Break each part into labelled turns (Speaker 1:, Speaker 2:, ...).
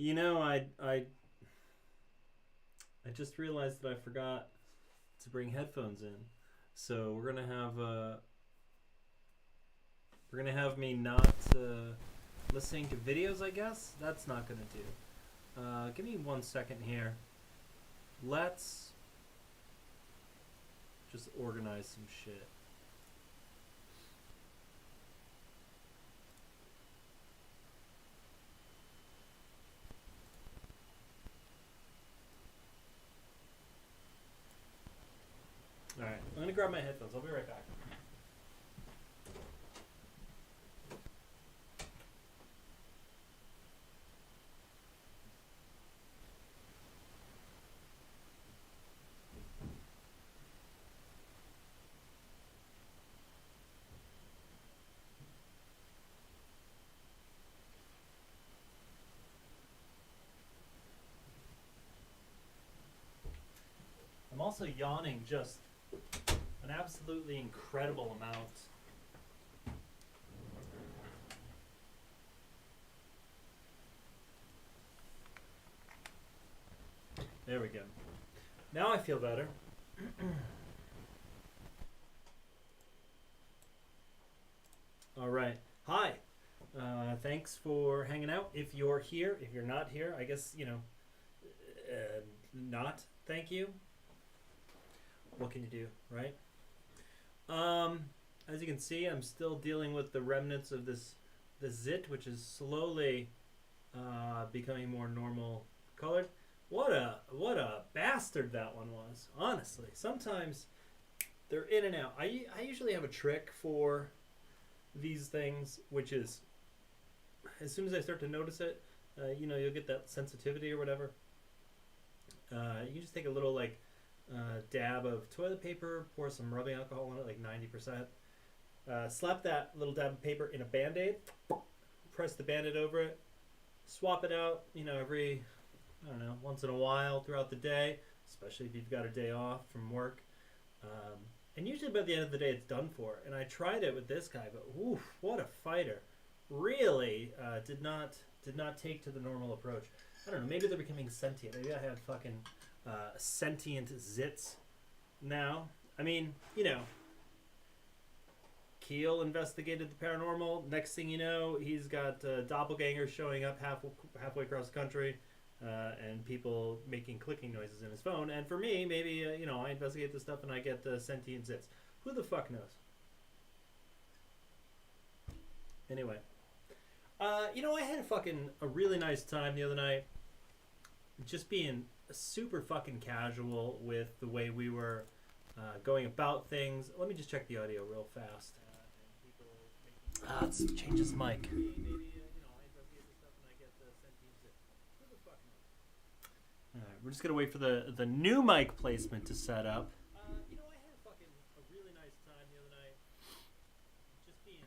Speaker 1: You know, I just realized that I forgot to bring headphones in, so we're gonna have me not listening to videos. I guess that's not gonna do. Give me 1 second here. Let's just organize some shit. Alright, I'm gonna grab my headphones. I'll be right back. I'm also yawning just an absolutely incredible amount. There we go. Now I feel better. All right. Hi. Thanks for hanging out. If you're here, if you're not here, I guess, not thank you. What can you do, right? As you can see, I'm still dealing with the remnants of the zit, which is slowly becoming more normal colored. What a bastard that one was. Honestly, sometimes they're in and out. I usually have a trick for these things, which is as soon as I start to notice it, you'll get that sensitivity or whatever. You can just take a little dab of toilet paper, pour some rubbing alcohol on it, like 90%. Slap that little dab of paper in a Band-Aid, press the Band-Aid over it, swap it out, every, once in a while throughout the day, especially if you've got a day off from work. And usually by the end of the day it's done for. And I tried it with this guy, but oof, what a fighter. Really did not take to the normal approach. I don't know, maybe they're becoming sentient. Maybe I have fucking sentient zits now. I mean, Keel investigated the paranormal. Next thing you know, he's got doppelgangers showing up halfway across the country, and people making clicking noises in his phone. And for me, maybe I investigate this stuff and I get sentient zits. Who the fuck knows? Anyway, I had a really nice time the other night, just being super fucking casual with the way we were going about things. Let me just check the audio real fast. Let's change his mic. Alright, we're just gonna wait for the new mic placement to set up. I had a really nice time the other night, just being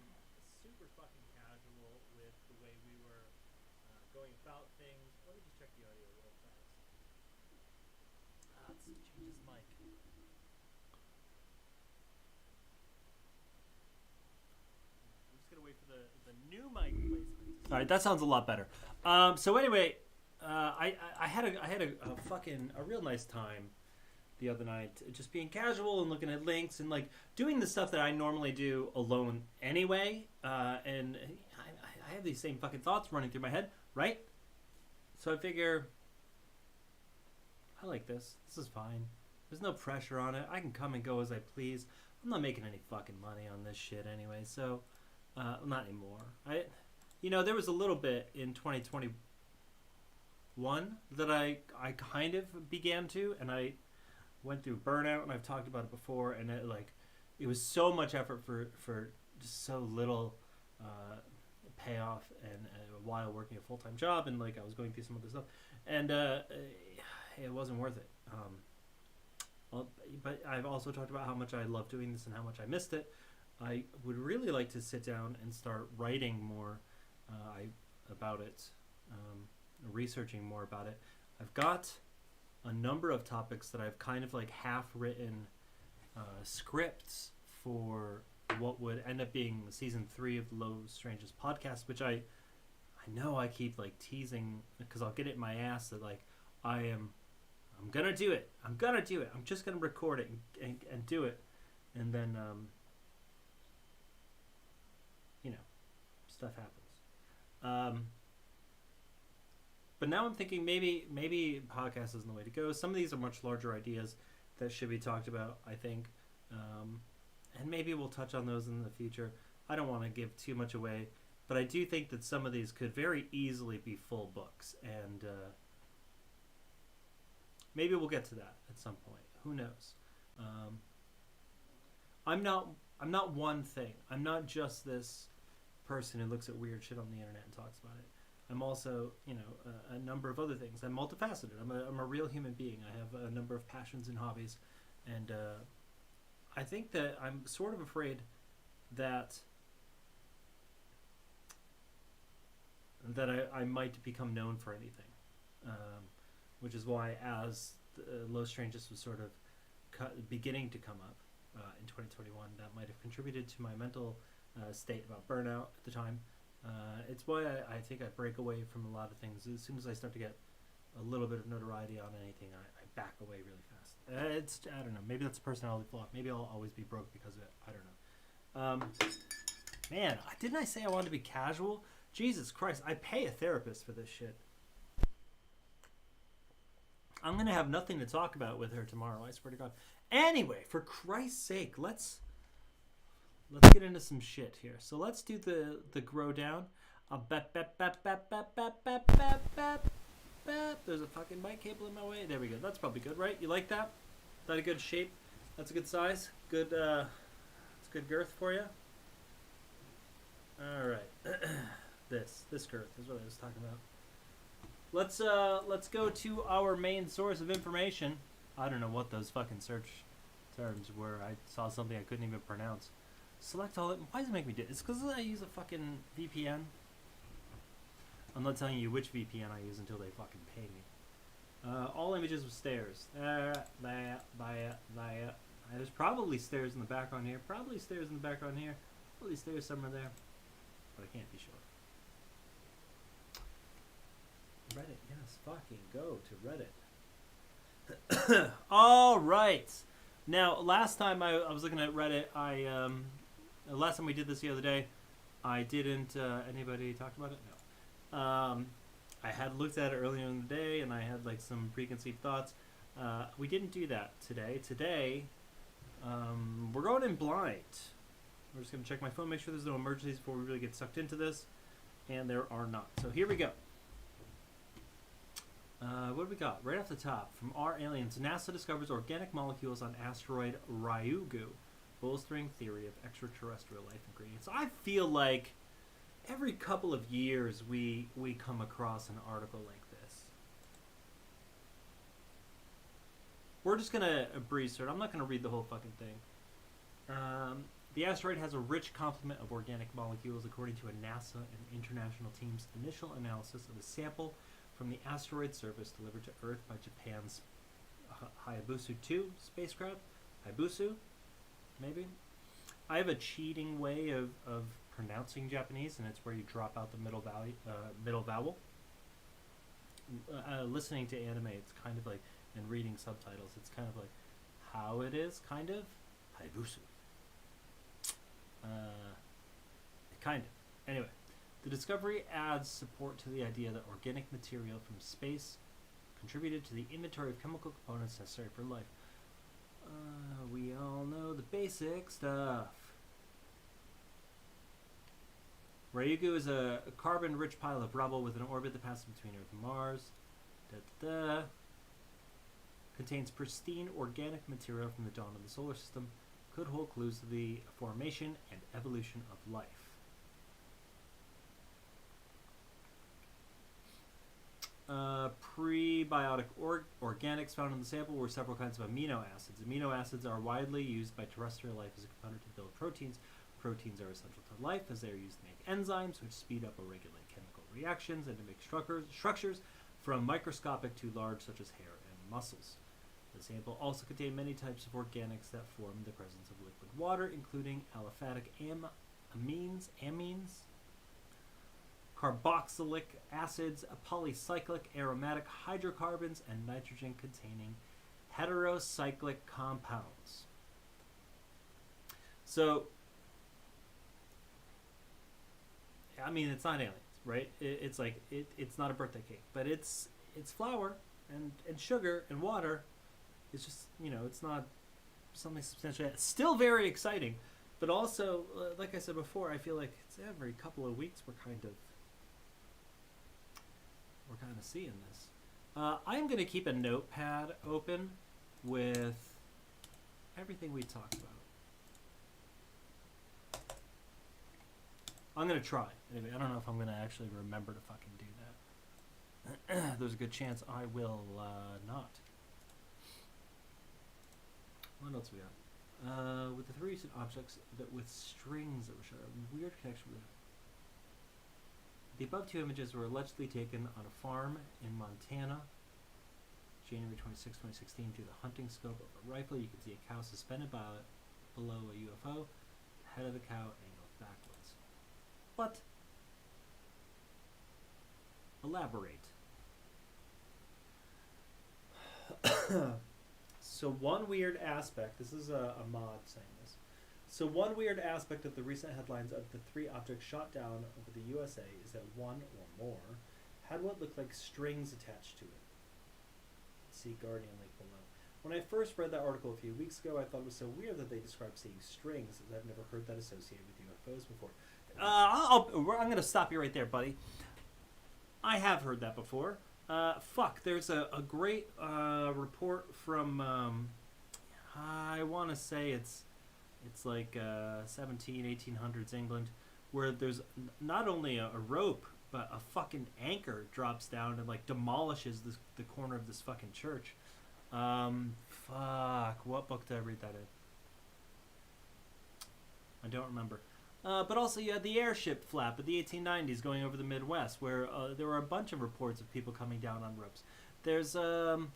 Speaker 1: super fucking casual with the way we were going about things. Let me just check the audio real fast. Let's change his mic. We're just gonna wait for the new mic placement. All right, that sounds a lot better. So anyway, I had a real nice time the other night, just being casual and looking at links and doing the stuff that I normally do alone anyway. And I have these same fucking thoughts running through my head, right? So I figure, I like this. This is fine. There's no pressure on it. I can come and go as I please. I'm not making any fucking money on this shit anyway, so not anymore. There was a little bit in 2021 that I kind of began to, and I went through burnout, and I've talked about it before, and it was so much effort for just so little payoff, and while working a full-time job, and I was going through some other stuff, and it wasn't worth it. But I've also talked about how much I love doing this and how much I missed it. I would really like to sit down and start writing more about it, researching more about it. I've got a number of topics that I've kind of half-written scripts for what would end up being season 3 of the LowStrangeness podcast, which I I know I keep like teasing because I'll get it in my ass that like I'm gonna do it. I'm gonna do it. I'm just gonna record it and do it, and then stuff happens. But now I'm thinking maybe podcast isn't the way to go. Some of these are much larger ideas that should be talked about, I think, and maybe we'll touch on those in the future. I don't want to give too much away, but I do think that some of these could very easily be full books, and maybe we'll get to that at some point. Who knows? I'm not one thing. I'm not just this person who looks at weird shit on the internet and talks about it. I'm also, a number of other things. I'm multifaceted. I'm a real human being. I have a number of passions and hobbies, and I think that I'm sort of afraid that I might become known for anything, which is why as LowStrangeness was sort of beginning to come up in 2021, that might have contributed to my mental state about burnout at the time. It's why I think I break away from a lot of things. As soon as I start to get a little bit of notoriety on anything, I back away really fast. I don't know. Maybe that's a personality flaw. Maybe I'll always be broke because of it. I don't know. Man, didn't I say I wanted to be casual? Jesus Christ, I pay a therapist for this shit. I'm going to have nothing to talk about with her tomorrow, I swear to God. Anyway, for Christ's sake, let's get into some shit here. So let's do the grow down. There's a fucking mic cable in my way. There we go. That's probably good, right? You like that? Is that a good shape? That's a good size? Good, it's good girth for you? Alright. This girth is what I was talking about. Let's go to our main source of information. I don't know what those fucking search terms were. I saw something I couldn't even pronounce. Select all. Why does it make me do it? It's because I use a fucking VPN. I'm not telling you which VPN I use until they fucking pay me. All images with stairs. There's probably stairs in the background here. Probably stairs in the background here. Probably stairs somewhere there. But I can't be sure. Reddit, yes, fucking go to Reddit. All right. Now, last time I was looking at Reddit, last time we did this the other day, I didn't, anybody talked about it? No. I had looked at it earlier in the day, and I had, like, some preconceived thoughts. We didn't do that today. Today, we're going in blind. We're just going to check my phone, make sure there's no emergencies before we really get sucked into this, and there are not. So here we go. What do we got? Right off the top, from our aliens, NASA discovers organic molecules on asteroid Ryugu, bolstering theory of extraterrestrial life ingredients. I feel like every couple of years we come across an article like this. We're just going to breeze through it. I'm not going to read the whole fucking thing. The asteroid has a rich complement of organic molecules, according to a NASA and international team's initial analysis of a sample from the asteroid surface delivered to Earth by Japan's Hayabusa 2 spacecraft. Hayabusa, maybe? I have a cheating way of pronouncing Japanese, and it's where you drop out the middle vowel. Listening to anime, it's kind of like, and reading subtitles, it's kind of like how it is, kind of. Hayabusa. Kind of. Anyway. The discovery adds support to the idea that organic material from space contributed to the inventory of chemical components necessary for life. We all know the basic stuff. Ryugu is a carbon-rich pile of rubble with an orbit that passes between Earth and Mars. Contains pristine organic material from the dawn of the solar system. Could hold clues to the formation and evolution of life. Prebiotic organics found in the sample were several kinds of amino acids. Amino acids are widely used by terrestrial life as a component to build proteins. Proteins are essential to life as they are used to make enzymes, which speed up or regulate chemical reactions and to make structures from microscopic to large, such as hair and muscles. The sample also contained many types of organics that form the presence of liquid water, including aliphatic amines,
Speaker 2: carboxylic acids, polycyclic aromatic hydrocarbons, and nitrogen-containing heterocyclic compounds. So, I mean, it's not aliens, right? It's like it's not a birthday cake, but it's flour and sugar and water. It's just, it's not something substantial. It's still very exciting, but also, like I said before, I feel like it's every couple of weeks we're kind of seeing this. I'm going to keep a notepad open with everything we talked about. I'm going to try. Anyway, I don't know if I'm going to actually remember to fucking do that. There's a good chance I will not. What else we got? With the 3 recent objects with strings that were shown, a weird connection with the above 2 images were allegedly taken on a farm in Montana, January 26, 2016. Through the hunting scope of a rifle, you can see a cow suspended below a UFO. The head of the cow angled backwards. But elaborate. So one weird aspect, this is a mod saying this. So one weird aspect of the recent headlines of the 3 objects shot down over the USA is that one or more had what looked like strings attached to it. See Guardian link below. When I first read that article a few weeks ago, I thought it was so weird that they described seeing strings, as I've never heard that associated with UFOs before. I'm going to stop you right there, buddy. I have heard that before. There's a great report from, I want to say it's like 1800s England, where there's not only a rope, but a fucking anchor drops down and like demolishes the corner of this fucking church. What book did I read that in? I don't remember. But also you had the airship flap of the 1890s going over the Midwest, where there were a bunch of reports of people coming down on ropes. There's the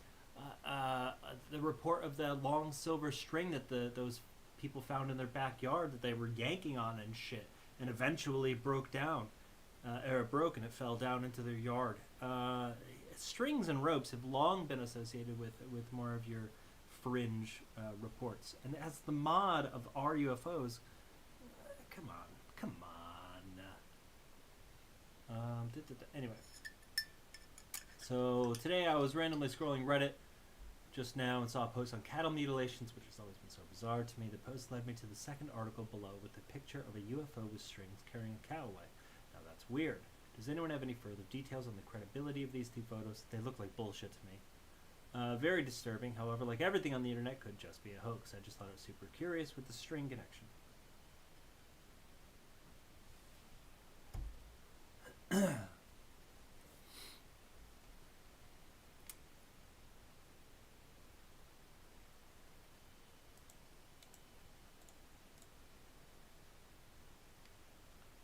Speaker 2: report of the long silver string that those people found in their backyard that they were yanking on and shit, and eventually broke down, or it broke and it fell down into their yard. Strings and ropes have long been associated with more of your fringe reports, and as the mod of our UFOs. Come on. Anyway. So today I was randomly scrolling Reddit just now and saw a post on cattle mutilations, which has always been so bizarre to me. The post led me to the second article below with a picture of a UFO with strings carrying a cow away. Now that's weird. Does anyone have any further details on the credibility of these 2 photos? They look like bullshit to me. Very disturbing. However, like everything on the internet, could just be a hoax. I just thought it was super curious with the string connection.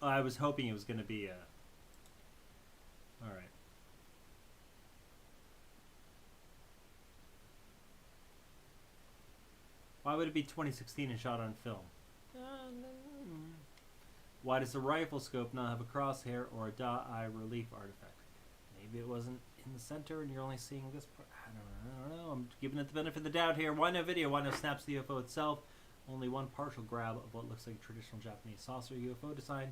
Speaker 2: I was hoping it was going to be a... Alright. Why would it be 2016 and shot on film? Why does the rifle scope not have a crosshair or a dot-eye relief artifact? Maybe it wasn't in the center and you're only seeing this part. I don't know. I'm giving it the benefit of the doubt here. Why no video? Why no snaps of the UFO itself? Only one partial grab of what looks like a traditional Japanese saucer UFO design.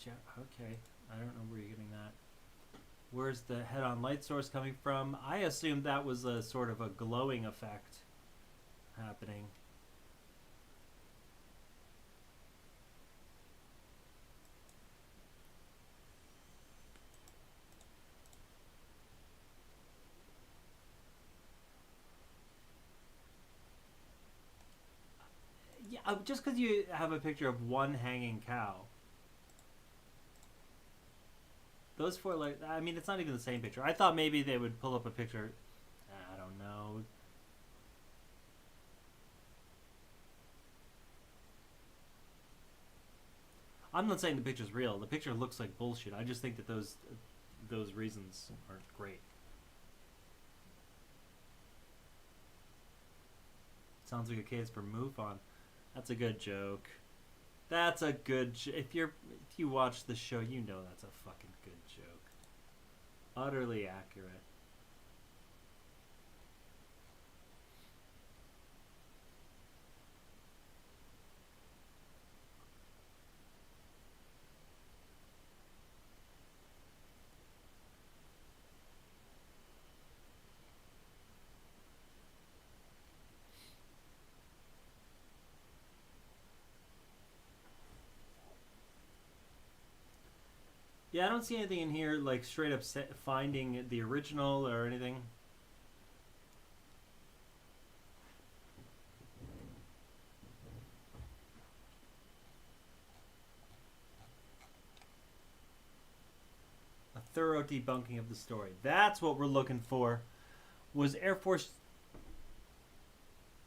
Speaker 2: Okay. I don't know where you're getting that. Where's the head-on light source coming from? I assumed that was a sort of a glowing effect happening. Yeah, just because you have a picture of one hanging cow. Those 4, like, I mean, it's not even the same picture. I thought maybe they would pull up a picture. I don't know. I'm not saying the picture's real. The picture looks like bullshit. I just think that those reasons aren't great.
Speaker 1: Sounds like a case for MUFON. That's a good joke. That's a good if you watch the show, you know that's a fucking good joke. Utterly accurate. Yeah, I don't see anything in here like straight up finding the original or anything. A thorough debunking of the story. That's what we're looking for. Was Air Force...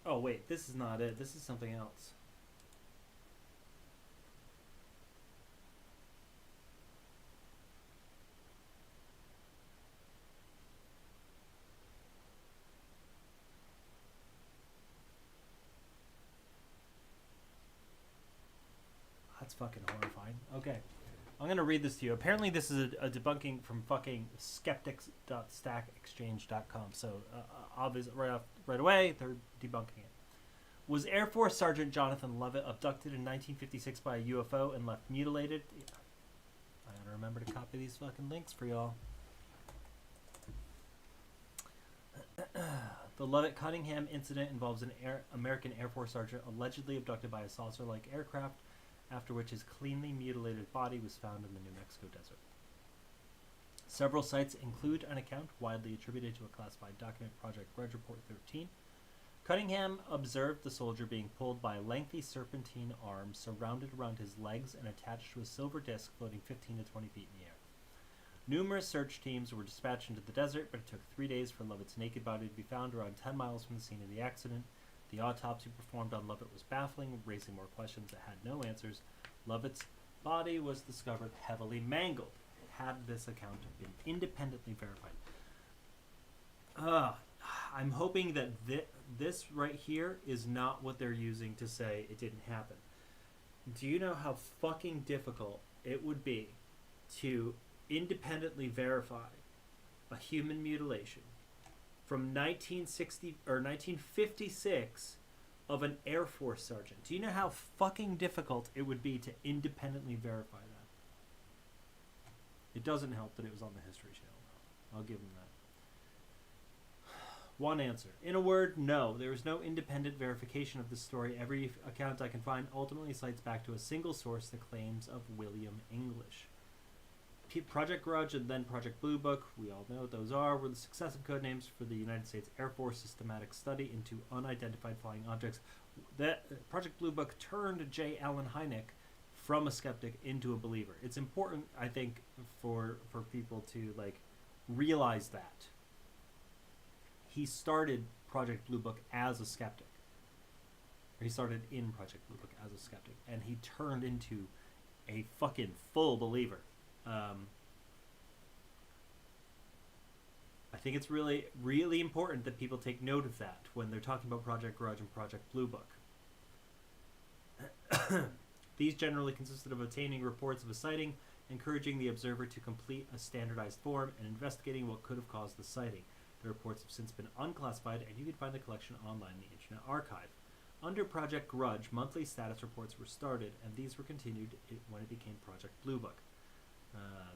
Speaker 1: Oh, wait. This is not it. This is something else. That's fucking horrifying. Okay. I'm going to read this to you. Apparently this is a debunking from fucking skeptics.stackexchange.com. So, obviously, right away, they're debunking it. Was Air Force Sergeant Jonathan Lovett abducted in 1956 by a UFO and left mutilated? I gotta remember to copy these fucking links for y'all. The Lovett-Cunningham incident involves an American Air Force sergeant allegedly abducted by a saucer-like aircraft, after which his cleanly mutilated body was found in the New Mexico desert. Several sites include an account widely attributed to a classified document, Project Grudge Report 13. Cunningham observed the soldier being pulled by a lengthy serpentine arm surrounded around his legs and attached to a silver disc floating 15 to 20 feet in the air. Numerous search teams were dispatched into the desert, but it took 3 days for Lovett's naked body to be found around 10 miles from the scene of the accident. The autopsy performed on Lovett was baffling, raising more questions that had no answers. Lovett's body was discovered heavily mangled. Had this account been independently verified? I'm hoping that this right here is not what they're using to say it didn't happen. Do you know how fucking difficult it would be to independently verify a human mutilation from 1960 or 1956 of an Air Force sergeant? Do you know how fucking difficult it would be to independently verify that? It doesn't help that it was on the History Channel, though. I'll give them that. One answer. In a word, no. There is no independent verification of this story. Every account I can find ultimately cites back to a single source, the claims of William English. Project Grudge and then Project Blue Book, we all know what those are, were the successive codenames for the United States Air Force systematic study into unidentified flying objects. That Project Blue Book turned J. Allen Hynek from a skeptic into a believer. It's important, I think, for people to like realize that. He started Project Blue Book as a skeptic. Or he started in Project Blue Book as a skeptic, and he turned into a fucking full believer. I think it's really, really important that people take note of that when they're talking about Project Grudge and Project Blue Book. These generally consisted of obtaining reports of a sighting, encouraging the observer to complete a standardized form, and investigating what could have caused the sighting. The reports have since been unclassified, and you can find the collection online in the Internet Archive. Under Project Grudge, monthly status reports were started, and these were continued when it became Project Blue Book.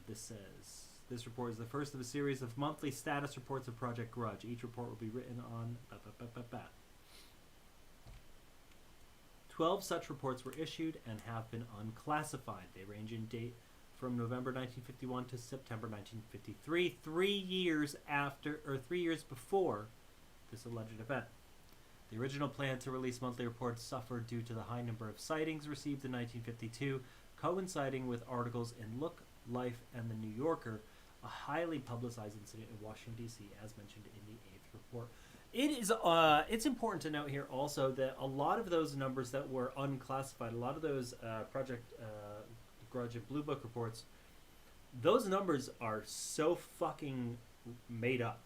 Speaker 1: This says, this report is the first of a series of monthly status reports of Project Grudge. Each report will be written on... 12 such reports were issued and have been unclassified. They range in date from November 1951 to September 1953, 3 years after, or 3 years before this alleged event. The original plan to release monthly reports suffered due to the high number of sightings received in 1952, coinciding with articles in Look, Life, and the New Yorker, a highly publicized incident in Washington, D.C., as mentioned in the 8th report. It is, it's important to note here also that a lot of those numbers that were unclassified, a lot of those Project Grudge and Blue Book reports, those numbers are so fucking made up.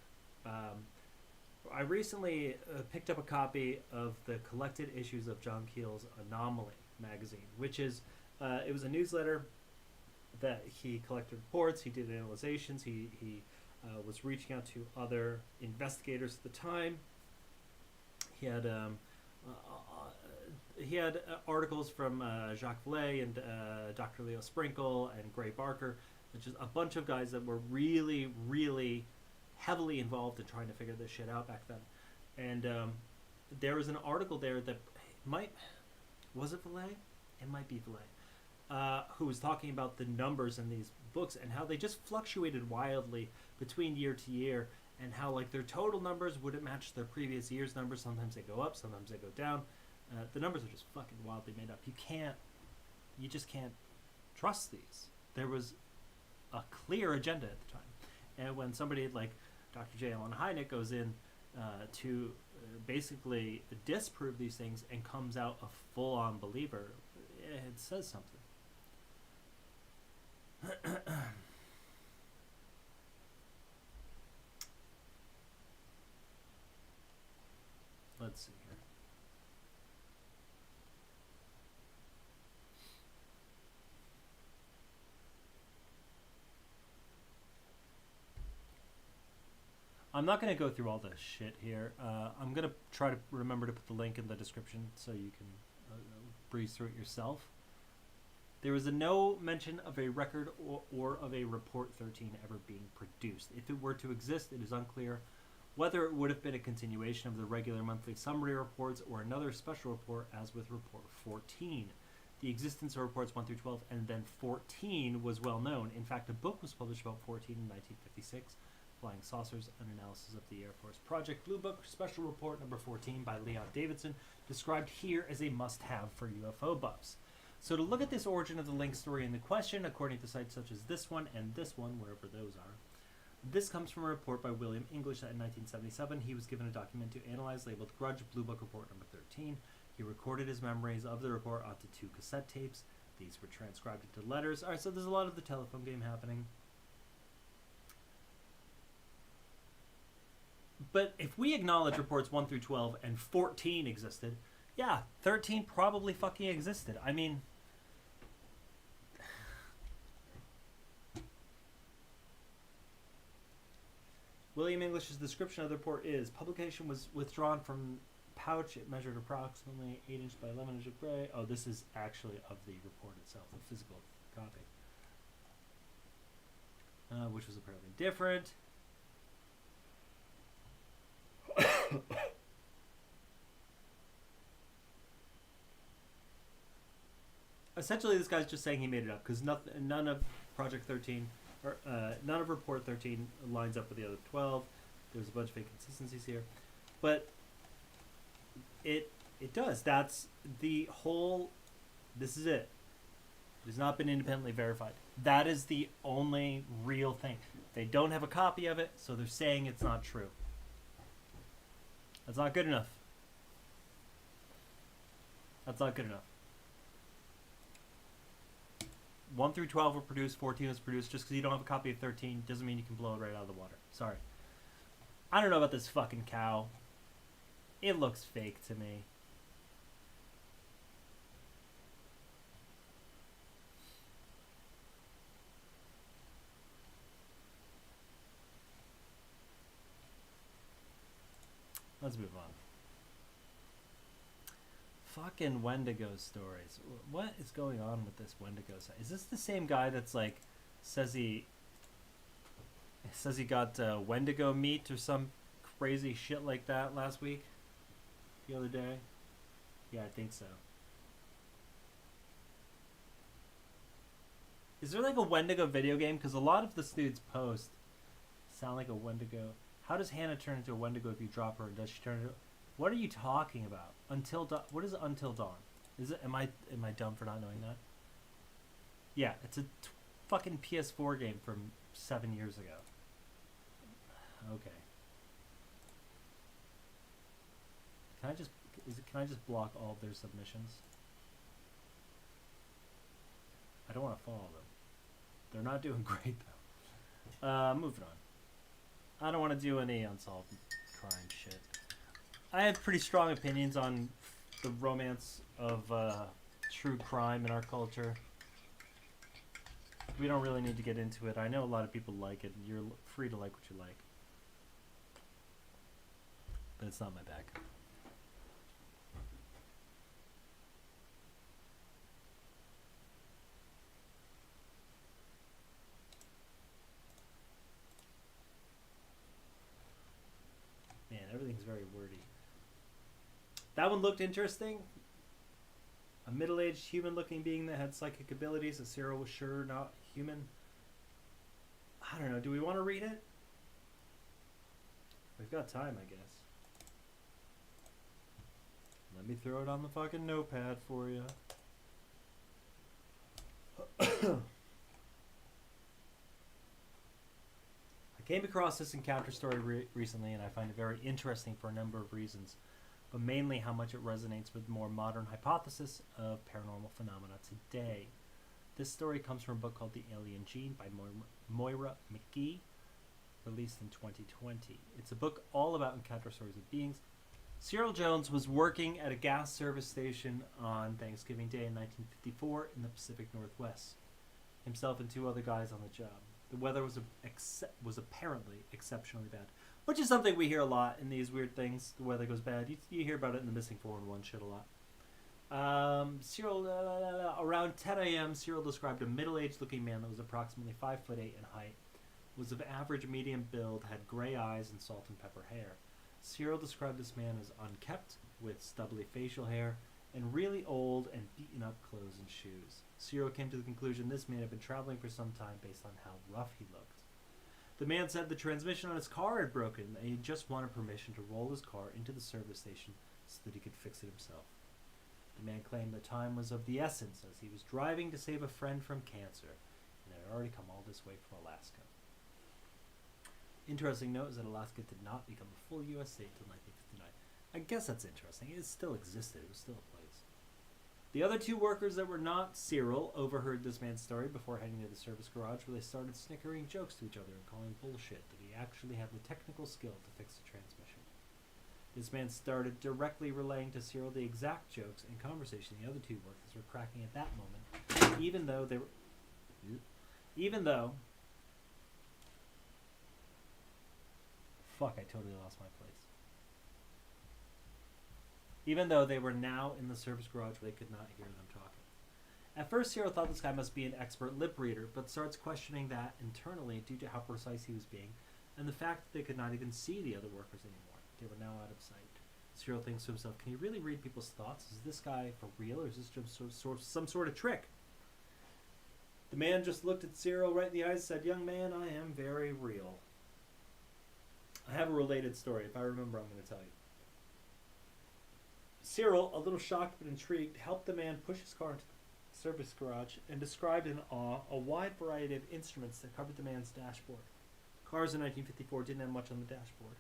Speaker 2: I recently picked up a copy of the collected issues of John Keel's Anomaly magazine, which is it was a newsletter that he collected reports, he did analyzations, he was reaching out to other investigators at the time. He had articles from Jacques Vallée and Dr. Leo Sprinkle and Gray Barker, which is a bunch of guys that were really, really heavily involved in trying to figure this shit out back then. And there was an article there that was it Vallée? It might be Vallée, who was talking about the numbers in these books and how they just fluctuated wildly between year to year, and how like their total numbers wouldn't match their previous year's numbers. Sometimes they go up, sometimes they go down. The numbers are just fucking wildly made up. You just can't trust these. There was a clear agenda at the time. And when somebody like Dr. J. Allen Hynek goes in to basically disprove these things and comes out a full-on believer, it says something. Let's see here. I'm not going to go through all the shit here. I'm going to try to remember to put the link in the description so you can breeze through it yourself. There was no mention of a record or of a Report 13 ever being produced. If it were to exist, it is unclear whether it would have been a continuation of the regular monthly summary reports or another special report, as with Report 14. The existence of reports 1 through 12 and then 14 was well known. In fact, a book was published about 14 in 1956, Flying Saucers, an analysis of the Air Force Project Blue Book, special report number 14 by Leon Davidson, described here as a must-have for UFO buffs. So to look at this origin of the link story in the question, according to sites such as this one and this one, wherever those are, this comes from a report by William English that in 1977 he was given a document to analyze labeled Grudge Blue Book Report number 13. He recorded his memories of the report onto 2 cassette tapes. These were transcribed into letters. Alright, so there's a lot of the telephone game happening. But if we acknowledge reports 1 through 12 and 14 existed, yeah, 13 probably fucking existed. I mean, William English's description of the report is, publication was withdrawn from pouch. It measured approximately 8 inches by 11 inches of gray. Oh, this is actually of the report itself, the physical copy. Which was apparently different. Essentially, this guy's just saying he made it up because none of Project 13 or none of Report 13 lines up with the other 12. There's a bunch of inconsistencies here, but it does. That's the whole. This is it. It has not been independently verified. That is the only real thing. They don't have a copy of it, so they're saying it's not true. That's not good enough. That's not good enough. 1 through 12 were produced, 14 was produced. Just because you don't have a copy of 13 doesn't mean you can blow it right out of the water. Sorry. I don't know about this fucking cow. It looks fake to me. Let's move on. Fucking Wendigo stories. What is going on with this Wendigo site? Is this the same guy that's like says he got Wendigo meat or some crazy shit like that last week? The other day? Yeah, I think so. Is there like a Wendigo video game? Because a lot of the dudes post sound like a Wendigo. How does Hannah turn into a Wendigo if you drop her? Does she turn into... What are you talking about? Until Dawn? What is Until Dawn? Is it? Am I dumb for not knowing that? Yeah, it's a fucking PS4 game from 7 years ago. Okay. Can I just block all of their submissions? I don't want to follow them. They're not doing great though. Moving on. I don't want to do any unsolved crime shit.
Speaker 1: I have pretty strong opinions on the romance of true crime in our culture. We don't really need to get into it. I know a lot of people like it. You're free to like what you like. But it's not my bag. Man, everything's very wordy. That one looked interesting. A middle-aged human-looking being that had psychic abilities that Cyril was sure not human. I don't know. Do we want to read it? We've got time, I guess. Let me throw it on the fucking notepad for you. I came across this encounter story recently, and I find it very interesting for a number of reasons, but mainly how much it resonates with more modern hypothesis of paranormal phenomena today. This story comes from a book called The Alien Gene by Moira McGee, released in 2020. It's a book all about encounter stories of beings. Cyril Jones was working at a gas service station on Thanksgiving Day in 1954 in the Pacific Northwest. Himself and two other guys on the job. The weather was apparently exceptionally bad, which is something we hear a lot in these weird things. The weather goes bad. You hear about it in the Missing 411 shit a lot. Cyril, around 10 a.m., Cyril described a middle-aged looking man that was approximately 5'8" in height, was of average medium build, had gray eyes and salt and pepper hair. Cyril described this man as unkempt, with stubbly facial hair, and really old and beaten up clothes and shoes. Cyril came to the conclusion this man had been traveling for some time based on how rough he looked. The man said the transmission on his car had broken and he just wanted permission to roll his car into the service station so that he could fix it himself. The man claimed the time was of the essence as he was driving to save a friend from cancer and had already come all this way from Alaska. Interesting note is that Alaska did not become a full U.S. state until 1959. I guess that's interesting. It still existed. It was still a place. The other two workers that were not Cyril overheard this man's story before heading to the service garage, where they started snickering jokes to each other and calling bullshit that he actually had the technical skill to fix the transmission. This man started directly relaying to Cyril the exact jokes and conversation the other two workers were cracking at that moment, even though fuck, I totally lost my place. Even though they were now in the service garage where they could not hear them talking. At first, Cyril thought this guy must be an expert lip reader, but starts questioning that internally due to how precise he was being, and the fact that they could not even see the other workers anymore. They were now out of sight. Cyril thinks to himself, can he really read people's thoughts? Is this guy for real, or is this just some sort of trick? The man just looked at Cyril right in the eyes and said, young man, I am very real. I have a related story. If I remember, I'm going to tell you. Cyril, a little shocked but intrigued, helped the man push his car into the service garage and described in awe a wide variety of instruments that covered the man's dashboard. Cars in 1954 didn't have much on the dashboard.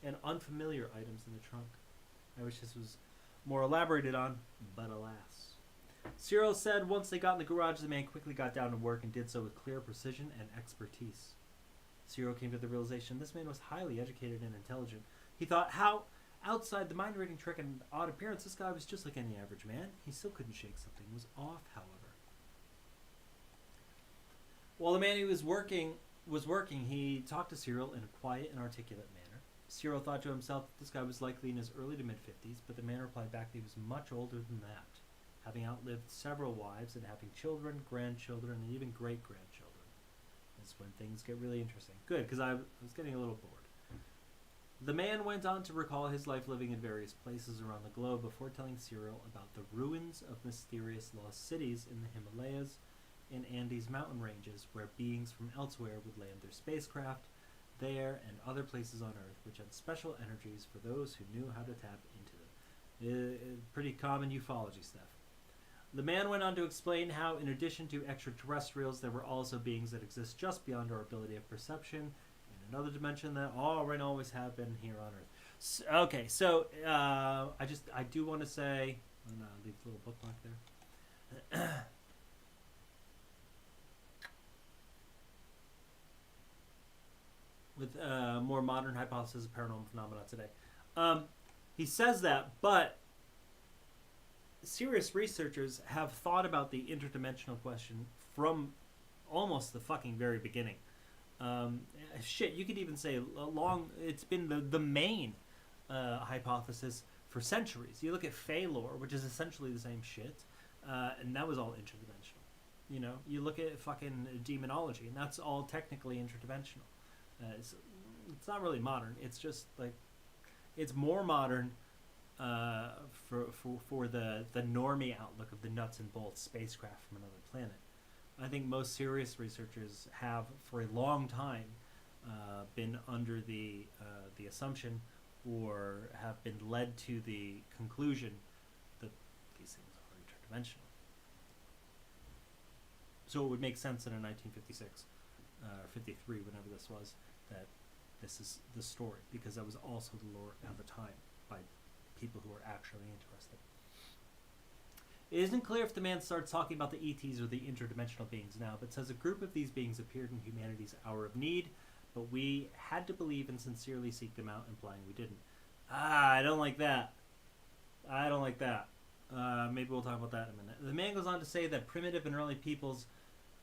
Speaker 1: And unfamiliar items in the trunk. I wish this was more elaborated on, but alas. Cyril said once they got in the garage, the man quickly got down to work and did so with clear precision and expertise. Cyril came to the realization this man was highly educated and intelligent. He thought, how outside the mind-reading trick and odd appearance, this guy was just like any average man. He still couldn't shake something. Was off, however. While the man who was working, he talked to Cyril in a quiet and articulate manner. Cyril thought to himself that this guy was likely in his early to mid-50s, but the man replied back that he was much older than that, having outlived several wives and having children, grandchildren, and even great-grandchildren. That's when things get really interesting. Good, because I was getting a little bored. The man went on to recall his life living in various places around the globe before telling Cyril about the ruins of mysterious lost cities in the Himalayas and Andes mountain ranges where beings from elsewhere would land their spacecraft there and other places on Earth which had special energies for those who knew how to tap into them. Pretty common ufology stuff. The man went on to explain how, in addition to extraterrestrials, there were also beings that exist just beyond our ability of perception in another dimension that always have been here on Earth. I do want to say, I'm going to leave a little bookmark there. With more modern hypothesis of paranormal phenomena today.
Speaker 2: He says that, but serious researchers have thought about the interdimensional question from almost the fucking very beginning. Shit, you could even say it's been the main hypothesis for centuries. You look at Fey lore, which is essentially the same shit, and that was all interdimensional. You know, you look at fucking demonology, and that's all technically interdimensional. It's not really modern. It's just like it's more modern for the normie outlook of the nuts and bolts spacecraft from another planet. I think most serious researchers have, for a long time, been under the assumption or have been led to the conclusion that these things are interdimensional. So it would make sense that in 1956 or 53, whenever this was, that this is the story, because that was also the lore at the time by people who were actually interested. It isn't clear if the man starts talking about the ETs or the interdimensional beings now, but says a group of these beings appeared in humanity's hour of need, but we had to believe and sincerely seek them out, implying we didn't. I don't like that. I don't like that. Maybe we'll talk about that in a minute. The man goes on to say that primitive and early peoples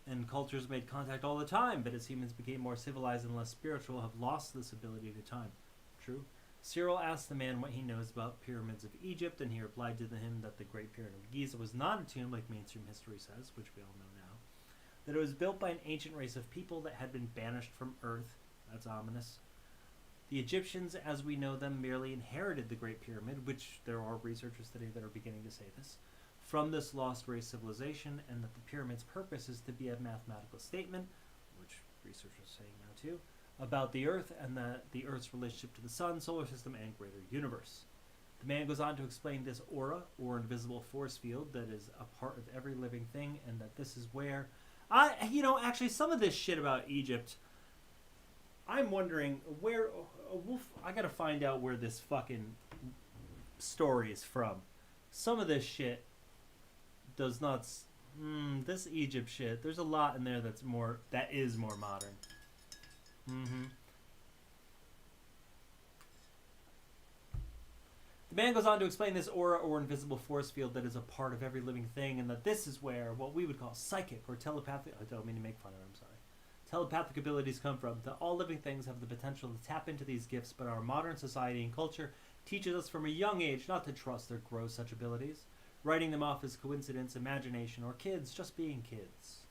Speaker 2: and cultures made contact all the time, but as humans became more civilized and less spiritual, have lost this ability to time. True. Cyril asked the man what he knows about pyramids of Egypt, and he replied to him that the Great Pyramid of Giza was not a tomb like mainstream history says, which we all know now. That it was built by an ancient race of people that had been banished from Earth. That's ominous. The Egyptians, as we know them, merely inherited the Great Pyramid, which there are researchers today that are beginning to say this, from this lost race civilization, and that the pyramid's purpose is to be a mathematical statement, which researchers are saying now too, about the Earth and the Earth's relationship to the Sun, solar system, and greater universe. The man goes on to explain this aura, or invisible force field, that is a part of every living thing, and that this is where... actually, some of this shit about Egypt, I'm wondering where... I gotta find out where this fucking story is from. Some of this shit does not... this Egypt shit, there's a lot in there that is more modern. The man goes on to explain this aura or invisible force field that is a part of every living thing, and that this is where what we would call psychic or telepathic... I don't mean to make fun of it, I'm sorry. Telepathic abilities come from. That all living things have the potential to tap into these gifts, but our modern society and culture teaches us from a young age not to trust or grow such abilities, writing them off as coincidence, imagination, or kids just being kids.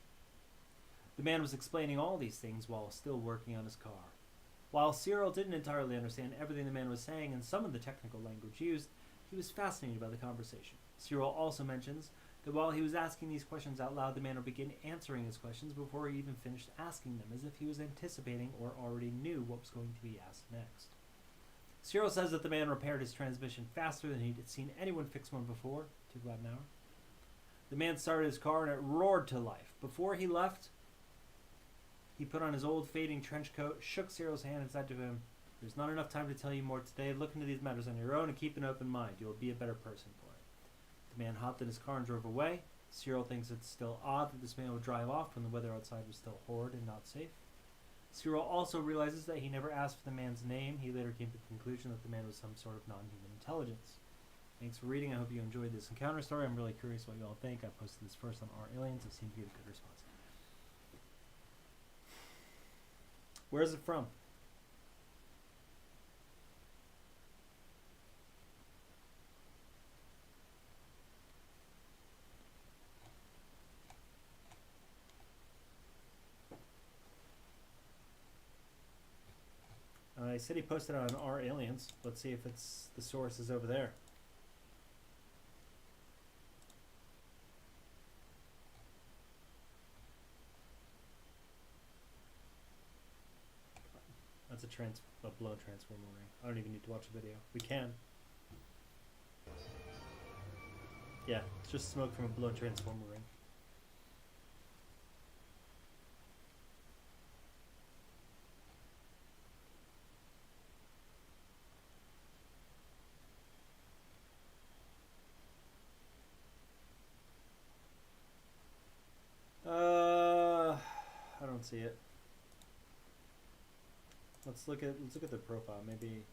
Speaker 2: The man was explaining all these things while still working on his car. While Cyril didn't entirely understand everything the man was saying and some of the technical language used, he was fascinated by the conversation. Cyril also mentions that while he was asking these questions out loud, the man would begin answering his questions before he even finished asking them, as if he was anticipating or already knew what was going to be asked next. Cyril says that the man repaired his transmission faster than he'd seen anyone fix one before. Took about an hour. The man started his car and it roared to life. Before he left, he put on his old fading trench coat, shook Cyril's hand, and said to him, "There's not enough time to tell you more today. Look into these matters on your own and keep an open mind. You will be a better person for it." The man hopped in his car and drove away. Cyril thinks it's still odd that this man would drive off when the weather outside was still horrid and not safe. Cyril also realizes that he never asked for the man's name. He later came to the conclusion that the man was some sort of non-human intelligence. Thanks for reading. I hope you enjoyed this encounter story. I'm really curious what you all think. I posted this first on Our Aliens. I've seen to get a good response. Where is it from? He said he posted it on Our Aliens. Let's see if it's the source is over there. That's a blown transformer ring. I don't even need to watch the video. We can. Yeah, it's just smoke from a blown transformer ring. I don't see it. Let's look at the profile. Maybe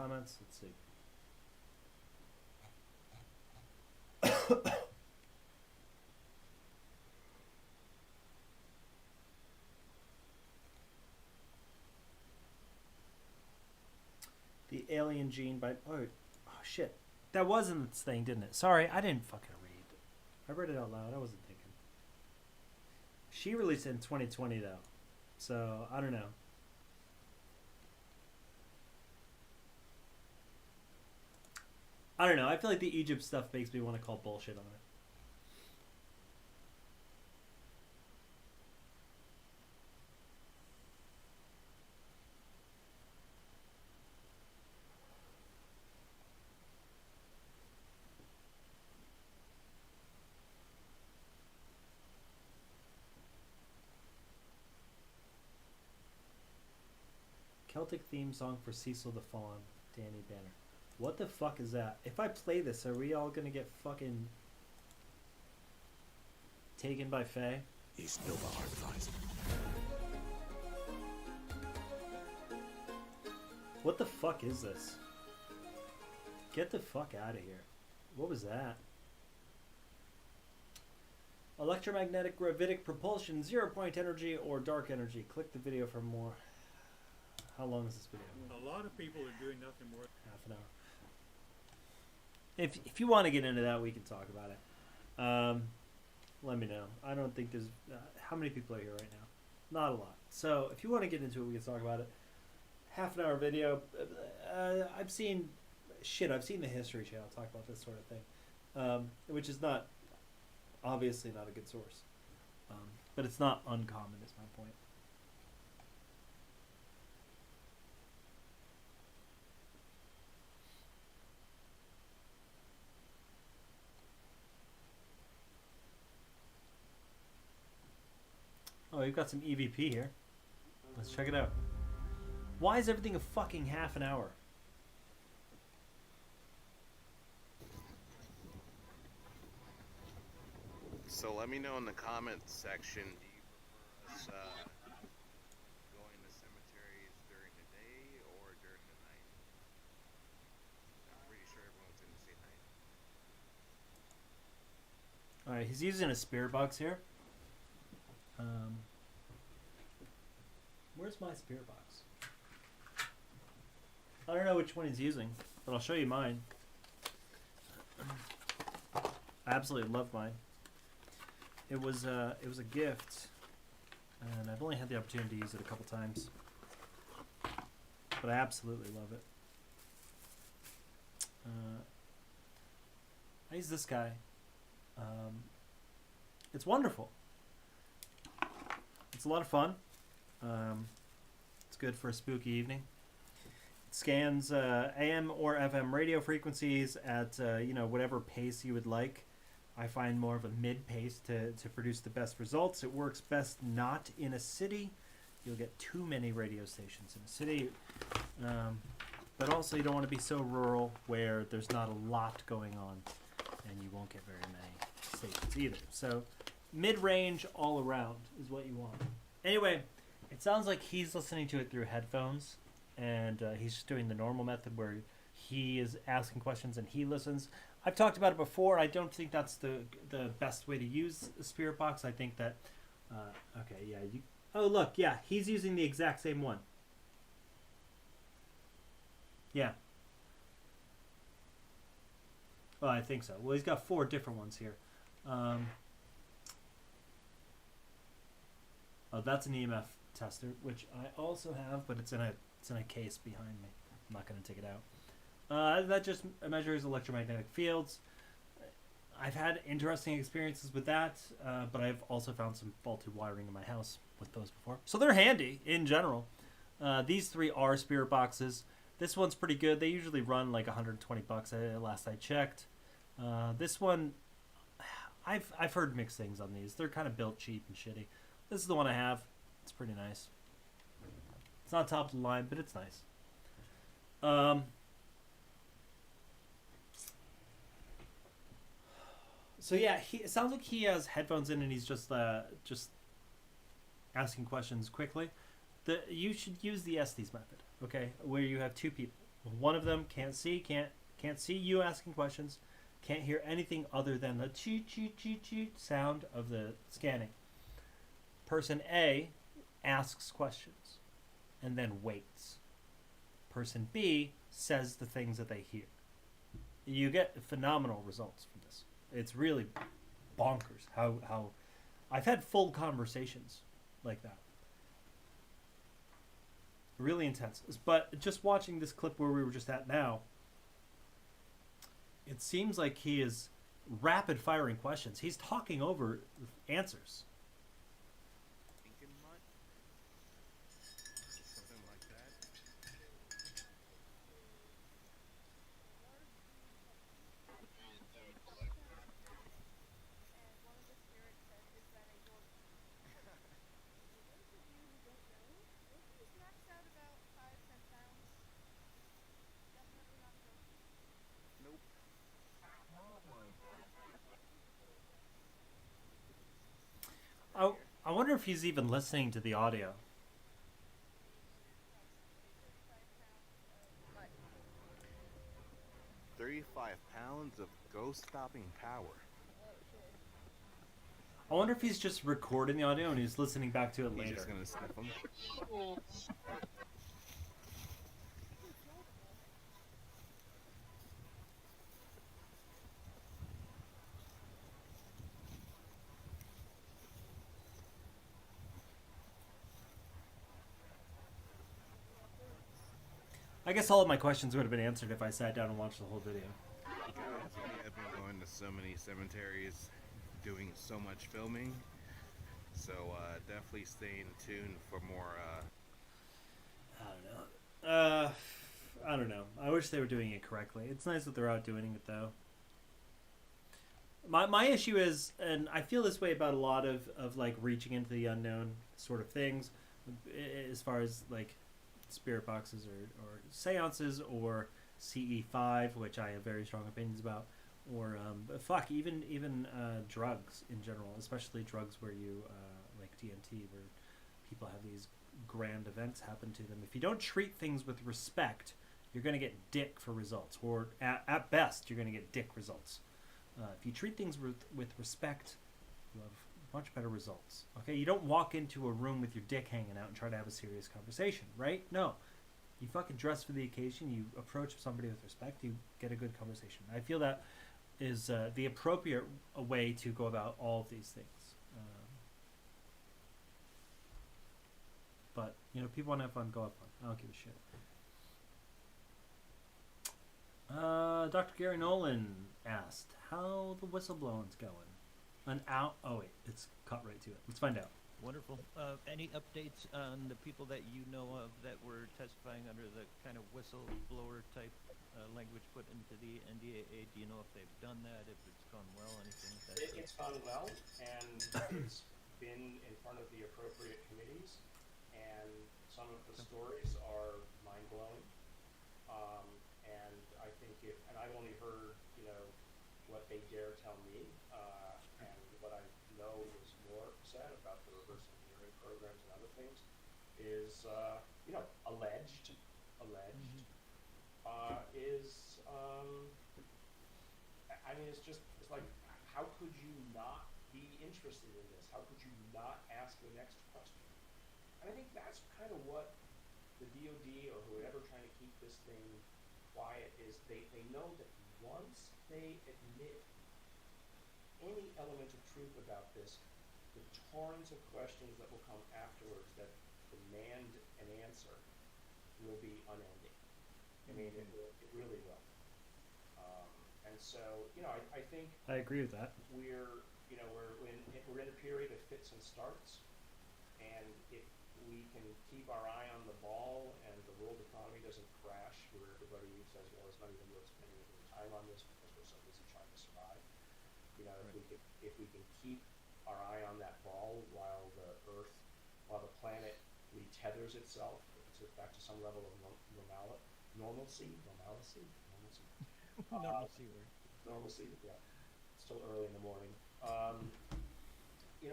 Speaker 2: comments. Let's see. The alien gene by oh shit, that wasn't its thing, didn't it? Sorry, I didn't fucking read. I read it out loud. I wasn't thinking. She released it in 2020 though, so I don't know. I don't know. I feel like the Egypt stuff makes me want to call bullshit on it. Celtic theme song for Cecil the Fawn, Danny Banner. What the fuck is that? If I play this, are we all gonna get fucking taken by Faye?
Speaker 3: He's no artifice.
Speaker 2: What the fuck is this? Get the fuck out of here. What was that? Electromagnetic gravitic propulsion, 0-point energy or dark energy. Click the video for more. How long is this video?
Speaker 4: A lot of people are doing nothing more.
Speaker 2: Half an hour. If you want to get into that, we can talk about it. Let me know. I don't think there's... how many people are here right now? Not a lot. So if you want to get into it, we can talk about it. Half an hour video. I've seen... Shit, I've seen the History Channel talk about this sort of thing. Which is not... Obviously not a good source. But it's not uncommon, is my point. Oh, we've got some EVP here. Let's check it out. Why is everything a fucking half an hour?
Speaker 5: So let me know in the comments section, do you prefer us going to cemeteries during the day or during the night? I'm pretty sure everyone's going to say night.
Speaker 2: Alright, he's using a spirit box here. Where's my spirit box? I don't know which one he's using, but I'll show you mine. I absolutely love mine. It was a gift, and I've only had the opportunity to use it a couple times, but I absolutely love it. I use this guy. It's wonderful. It's a lot of fun. It's good for a spooky evening. It scans AM or FM radio frequencies at whatever pace you would like. I find more of a mid pace to produce the best results. It works best not in a city. You'll get too many radio stations in a city. But also you don't want to be so rural where there's not a lot going on and you won't get very many stations either. So mid-range all around is what you want. Anyway, it sounds like he's listening to it through headphones, and he's just doing the normal method where he is asking questions and he listens. I've talked about it before. I don't think that's the best way to use a spirit box. I think that okay, yeah. Oh look, yeah, he's using the exact same one. Yeah. Oh, I think so. Well, he's got 4 different ones here. Oh, that's an EMF tester, which I also have, but it's in a case behind me. I'm not going to take it out. That just measures electromagnetic fields. I've had interesting experiences with that, but I've also found some faulty wiring in my house with those before. So they're handy in general. These 3 are spirit boxes. This one's pretty good. They usually run like $120 last I checked. This one, I've heard mixed things on these. They're kind of built cheap and shitty. This is the one I have. It's pretty nice. It's not top of the line, but it's nice. So yeah, it sounds like he has headphones in and he's just asking questions quickly. You should use the Estes method, okay, where you have 2 people. One of them can't see you asking questions, can't hear anything other than the cheat cheat cheat cheat sound of the scanning. Person A asks questions and then waits. Person B says the things that they hear. You get phenomenal results from this. It's really bonkers how I've had full conversations like that. Really intense. But just watching this clip where we were just at now, it seems like he is rapid firing questions. He's talking over answers.
Speaker 5: Thinking much? Something like that. Nope.
Speaker 2: I wonder if he's even listening to the audio.
Speaker 5: 35 pounds of ghost-stopping power.
Speaker 2: I wonder if he's just recording the audio and he's listening back to it
Speaker 5: He's
Speaker 2: later.
Speaker 5: just gonna sniff them.
Speaker 2: I guess all of my questions would have been answered if I sat down and watched the whole video.
Speaker 5: Guys, we have been going to so many cemeteries, doing so much filming. So definitely stay in tune for more.
Speaker 2: I don't know. I wish they were doing it correctly. It's nice that they're out doing it though. My issue is, and I feel this way about a lot of like reaching into the unknown sort of things, as far as like spirit boxes or seances or CE5, which I have very strong opinions about, or even drugs in general, especially drugs where you like DMT, where people have these grand events happen to them. If you don't treat things with respect, you're going to get dick for results, or at best you're going to get dick results. If you treat things with respect, you have much better results. Okay, you don't walk into a room with your dick hanging out and try to have a serious conversation, right? No, you fucking dress for the occasion. You approach somebody with respect. You get a good conversation. I feel that is the appropriate way to go about all of these things. But you know, people want to have fun. Go have fun. I don't give a shit. Dr. Gary Nolan asked how the whistleblowing's going. Oh wait, it's cut right to it. Let's find out.
Speaker 6: Wonderful. Any updates on the people that you know of that were testifying under the kind of whistleblower type language put into the NDAA? Do you know if they've done that, if it's gone well, anything like that?
Speaker 7: It's gone well, and it's been in front of the appropriate committees, and some of the stories are mind-blowing. And I think and I've only heard, what they dare tell me, and what I know is more said about the reverse engineering programs and other things is, alleged, is, I mean, it's like, how could you not be interested in this? How could you not ask the next question? And I think that's kind of what the DOD or whoever trying to keep this thing quiet is. They know that once they admit any element of truth about this, the torrents of questions that will come afterwards that demand an answer will be unending. I mean, it really will. And so, I think
Speaker 2: I agree with that.
Speaker 7: we're in a period of fits and starts, and if we can keep our eye on the ball and the world economy doesn't crash, where everybody says, well, it's not even worth spending any time on this because we're so busy trying to survive. If we can keep our eye on that ball while the planet retethers itself back to some level of normalcy. Normalcy, yeah. It's still early in the morning.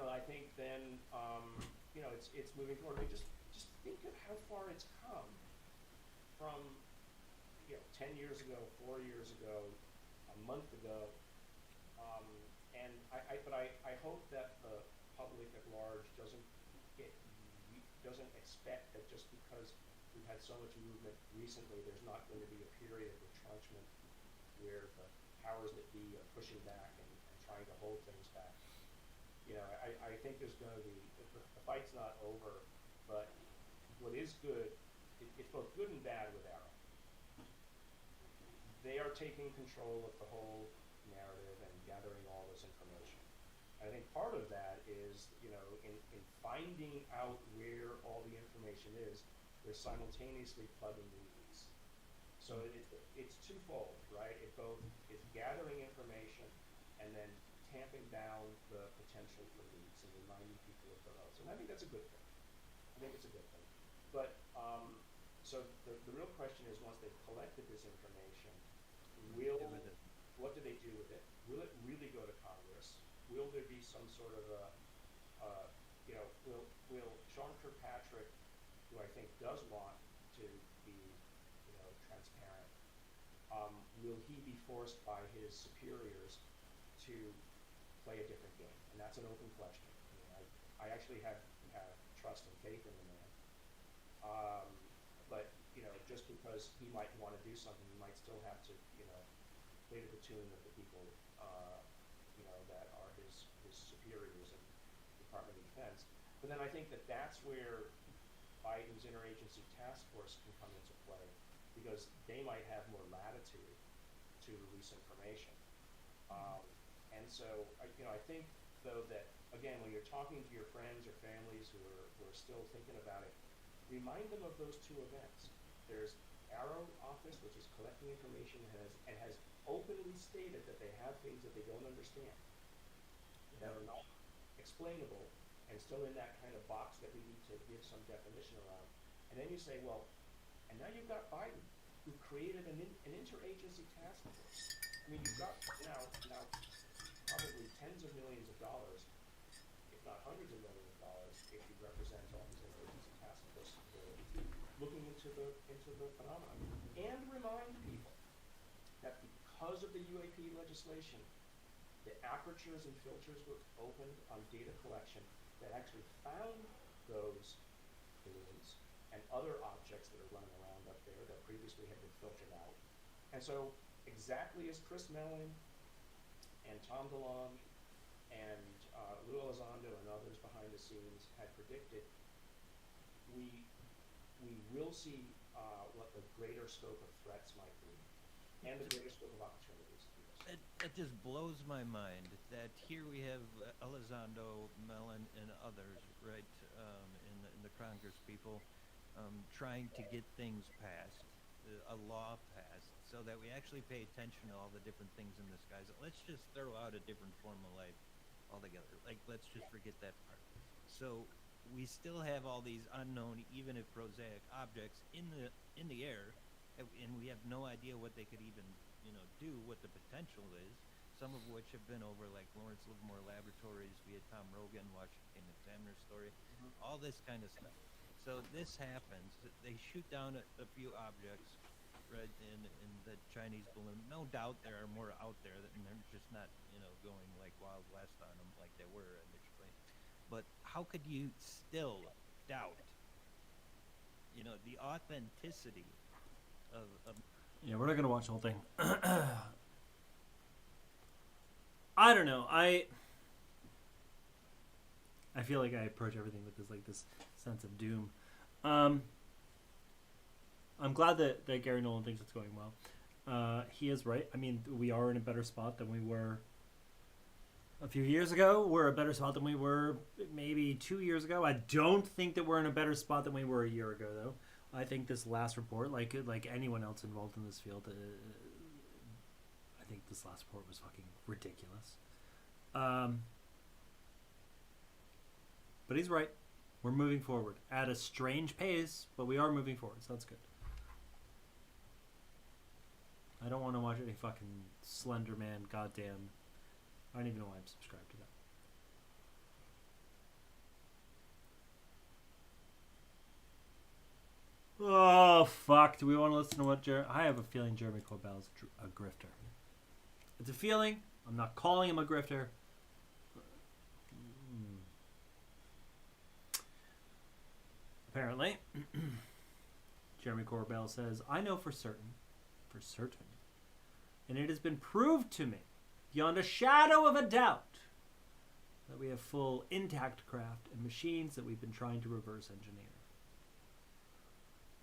Speaker 7: I think then, it's moving forward. I mean, just think of how far it's come from, 10 years ago, 4 years ago, a month ago. And I hope that the public at large doesn't expect that just because we've had so much movement recently, there's not going to be a period of retrenchment where the powers that be are pushing back and trying to hold things back. I think there's going to be, the fight's not over, but what is good, it's both good and bad with Arrow. They are taking control of the whole narrative and gathering all this information. I think part of that is, in finding out where all the information is, they're simultaneously plugging leads. So it's twofold, right? It both is gathering information and then tamping down the potential for leads and reminding people of those. And I think that's a good thing. But, so the real question is, once they've collected this information, what do they do with it? Will it really go to Congress? Will there be some sort of will Sean Kirkpatrick, who I think does want to be, transparent, will he be forced by his superiors to play a different game? And that's an open question. I actually have trust and faith in the man. But, just because he might want to do something, he might still have to, play to the tune of the people, that are his superiors in the Department of Defense. But then I think that's where Biden's interagency task force can come into play, because they might have more latitude to release information. And so, I think, though, that, again, when you're talking to your friends or families who are still thinking about it, remind them of those two events. There's Arrow Office, which is collecting information and has openly stated that they have things that they don't understand, that are not explainable, and still in that kind of box that we need to give some definition around. And then you say, well, and now you've got Biden, who created an interagency task force. I mean, you've got now probably tens of millions of dollars, if not hundreds of millions of dollars, if you represent all these interagency task forces looking into the phenomenon. And remind people that because of the UAP legislation, the apertures and filters were opened on data collection that actually found those balloons and other objects that are running around up there that previously had been filtered out. And so, exactly as Chris Mellon and Tom DeLonge and Lou Elizondo and others behind the scenes had predicted, we will see what the greater scope of threats might be, and the greater scope of opportunities.
Speaker 6: It just blows my mind that here we have Elizondo, Mellon, and others, right, in the Congress people, trying to get things passed, a law passed, so that we actually pay attention to all the different things in the skies. Let's just throw out a different form of life altogether. Like, let's just forget that part. So we still have all these unknown, even if prosaic, objects in the air, and we have no idea what they could even, do, what the potential is. Some of which have been over, like Lawrence Livermore Laboratories via Tom Rogan, Washington Examiner story, all this kind of stuff. So this happens. They shoot down a few objects, right, in the Chinese balloon. No doubt there are more out there, and they're just not, going like Wild West on them like they were initially. But how could you still doubt, the authenticity of
Speaker 2: Yeah, we're not gonna watch the whole thing. I don't know. I feel like I approach everything with this sense of doom. I'm glad that Gary Nolan thinks it's going well. He is right. I mean, we are in a better spot than we were a few years ago. We're a better spot than we were maybe 2 years ago. I don't think that we're in a better spot than we were a year ago, though. I think this last report, like anyone else involved in this field, I think this last report was fucking ridiculous. But he's right. We're moving forward at a strange pace, but we are moving forward, so that's good. I don't want to watch any fucking Slender Man, goddamn. I don't even know why I'm subscribed to that. Oh, fuck. Do we want to listen to what I have a feeling Jeremy Corbell is a grifter. It's a feeling. I'm not calling him a grifter. Apparently, Jeremy Corbell says, I know for certain, and it has been proved to me, beyond a shadow of a doubt, that we have full intact craft and machines that we've been trying to reverse engineer.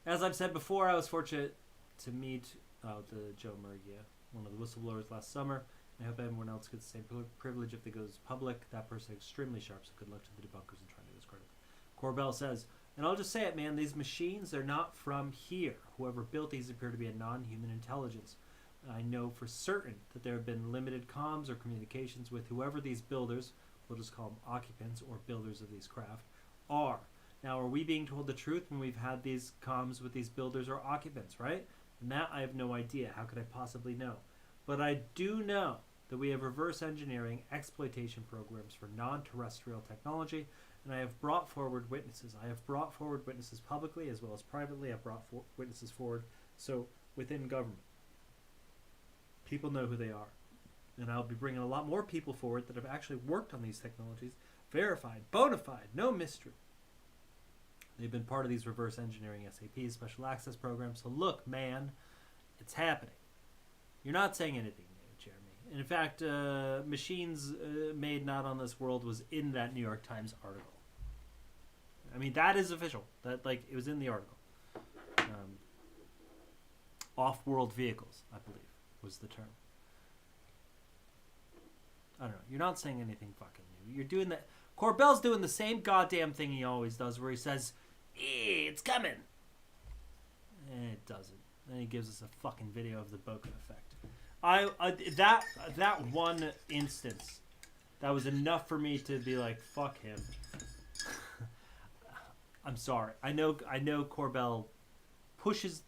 Speaker 2: As I've said before, I was fortunate to meet the Joe Murgia, one of the whistleblowers last summer. I hope everyone else gets the same privilege if it goes public. That person is extremely sharp, so good luck to the debunkers in trying to discredit them. Corbell says, and I'll just say it, man, these machines, they're not from here. Whoever built these appear to be a non-human intelligence. I know for certain that there have been limited comms or communications with whoever these builders, we'll just call them occupants or builders of these craft, are. Now, are we being told the truth when we've had these comms with these builders or occupants, right? And that I have no idea. How could I possibly know? But I do know that we have reverse engineering exploitation programs for non-terrestrial technology, and I have brought forward witnesses. I have brought forward witnesses publicly as well as privately. I've brought witnesses forward. So within government, people know who they are. And I'll be bringing a lot more people forward that have actually worked on these technologies, verified, bona fide, no mystery. They've been part of these reverse engineering SAPs, special access programs. So look, man, it's happening. You're not saying anything new, Jeremy. And in fact, machines made not on this world was in that New York Times article. I mean, that is official. That it was in the article. Off-world vehicles, I believe, was the term. I don't know. You're not saying anything fucking new. You're doing that. Corbell's doing the same goddamn thing he always does, where he says, "It's coming," and it doesn't. Then he gives us a fucking video of the bokeh effect. That one instance, that was enough for me to be like, "Fuck him." I'm sorry. I know Corbell pushes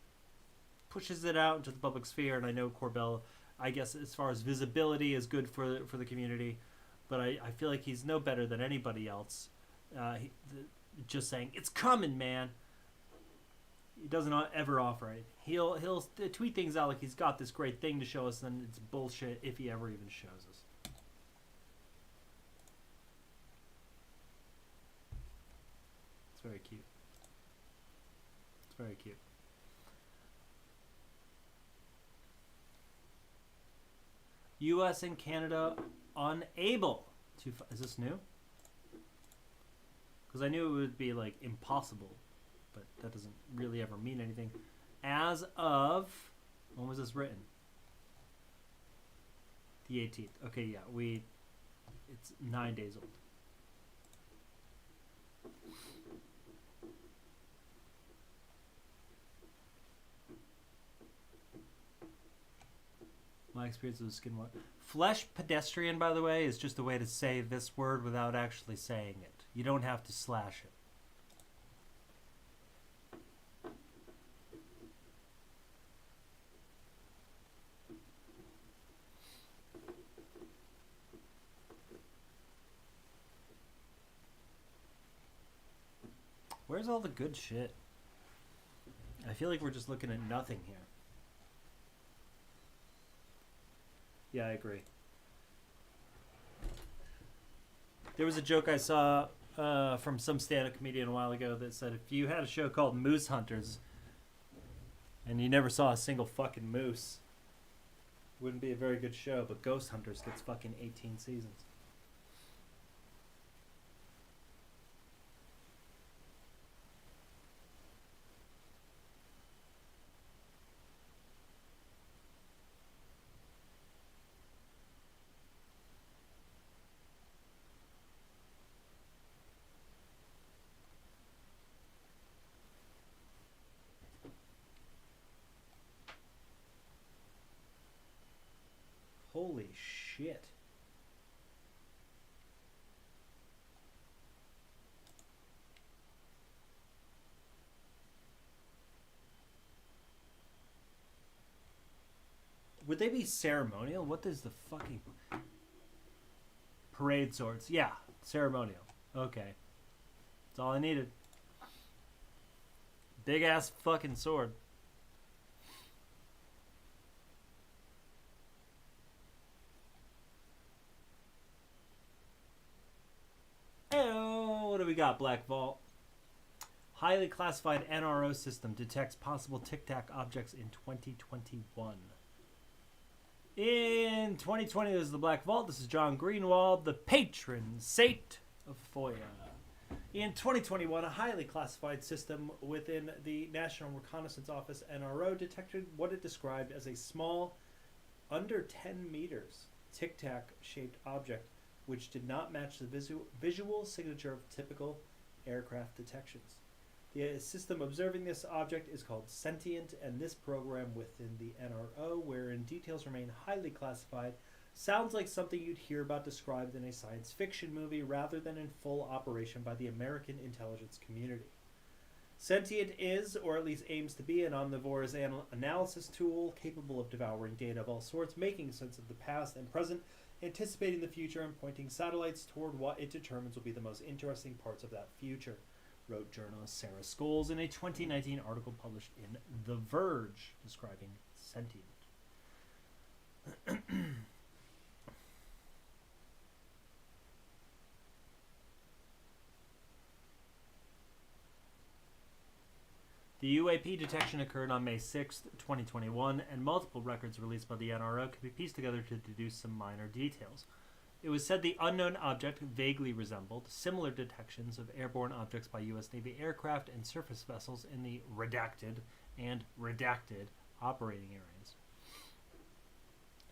Speaker 2: it out into the public sphere, and I know Corbell, I guess, as far as visibility, is good for the community. But I feel like he's no better than anybody else. Just saying, it's coming, man. He doesn't ever offer it. He'll tweet things out like he's got this great thing to show us, and then it's bullshit if he ever even shows us. It's very cute. It's very cute. U.S. and Canada unable to... Is this new? Because I knew it would be, impossible. But that doesn't really ever mean anything. As of... When was this written? The 18th. Okay, yeah. It's 9 days old. My experience with skinwalker. Flesh pedestrian, by the way, is just a way to say this word without actually saying it. You don't have to slash it. Where's all the good shit? I feel like we're just looking at nothing here. Yeah, I agree. There was a joke I saw from some stand-up comedian a while ago that said if you had a show called Moose Hunters and you never saw a single fucking moose, it wouldn't be a very good show, but Ghost Hunters gets fucking 18 seasons. Holy shit. Would they be ceremonial? What is the fucking... Parade swords. Yeah, ceremonial. Okay. That's all I needed. Big ass fucking sword. do we got, Black Vault? Highly classified NRO system detects possible Tic Tac objects in 2021. In 2020, this is the Black Vault. This is John Greenwald, the patron saint of FOIA. In 2021, a highly classified system within the National Reconnaissance Office, NRO, detected what it described as a small, under 10 meters, Tic Tac shaped object, which did not match the visual signature of typical aircraft detections. The system observing this object is called Sentient, and this program within the NRO, wherein details remain highly classified, sounds like something you'd hear about described in a science fiction movie rather than in full operation by the American intelligence community. Sentient is, or at least aims to be, an omnivorous analysis tool capable of devouring data of all sorts, making sense of the past and present, anticipating the future, and pointing satellites toward what it determines will be the most interesting parts of that future, wrote journalist Sarah Scholes in a 2019 article published in The Verge describing Sentient. The UAP detection occurred on May 6, 2021, and multiple records released by the NRO can be pieced together to deduce some minor details. It was said the unknown object vaguely resembled similar detections of airborne objects by U.S. Navy aircraft and surface vessels in the redacted and redacted operating areas.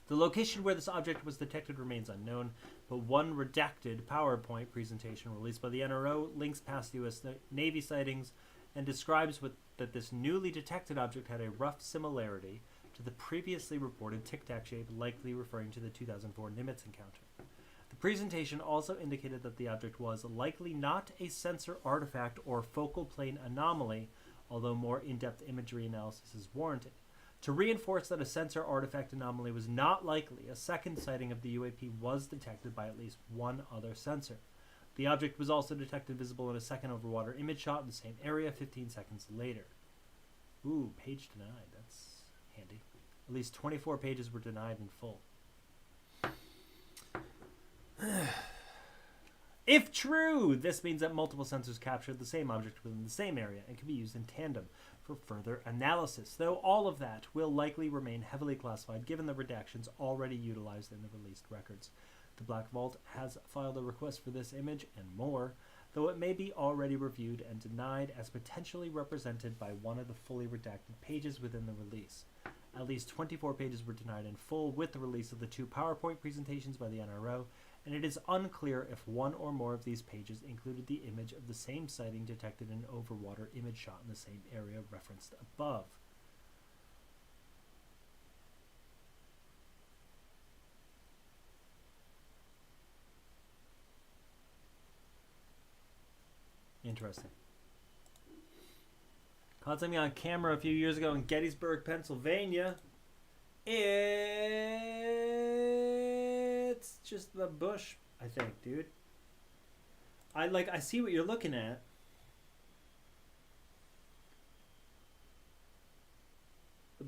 Speaker 2: The location where this object was detected remains unknown, but one redacted PowerPoint presentation released by the NRO links past U.S. Navy sightings and describes that this newly detected object had a rough similarity to the previously reported Tic Tac shape, likely referring to the 2004 Nimitz encounter. The presentation also indicated that the object was likely not a sensor artifact or focal plane anomaly, although more in-depth imagery analysis is warranted. To reinforce that a sensor artifact anomaly was not likely, a second sighting of the UAP was detected by at least one other sensor. The object was also detected visible in a second overwater image shot in the same area 15 seconds later. Ooh, page denied. That's handy. At least 24 pages were denied in full. If true, this means that multiple sensors captured the same object within the same area and can be used in tandem for further analysis, though all of that will likely remain heavily classified given the redactions already utilized in the released records. The Black Vault has filed a request for this image and more, though it may be already reviewed and denied as potentially represented by one of the fully redacted pages within the release. At least 24 pages were denied in full with the release of the two PowerPoint presentations by the NRO, and it is unclear if one or more of these pages included the image of the same sighting detected in an overwater image shot in the same area referenced above. Interesting. Caught something on camera a few years ago in Gettysburg, Pennsylvania. It's just the bush, I think, dude. I see what you're looking at.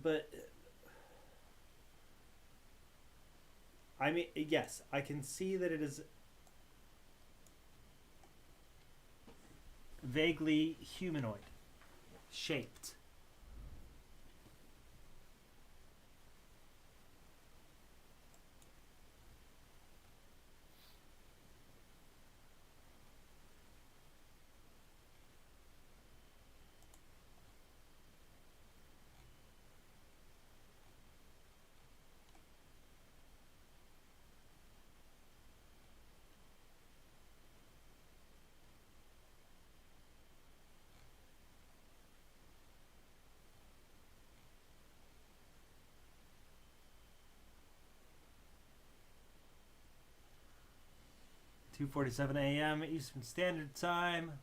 Speaker 2: But I mean, yes, I can see that it is vaguely humanoid shaped. (2:47 a.m. Eastern Standard Time).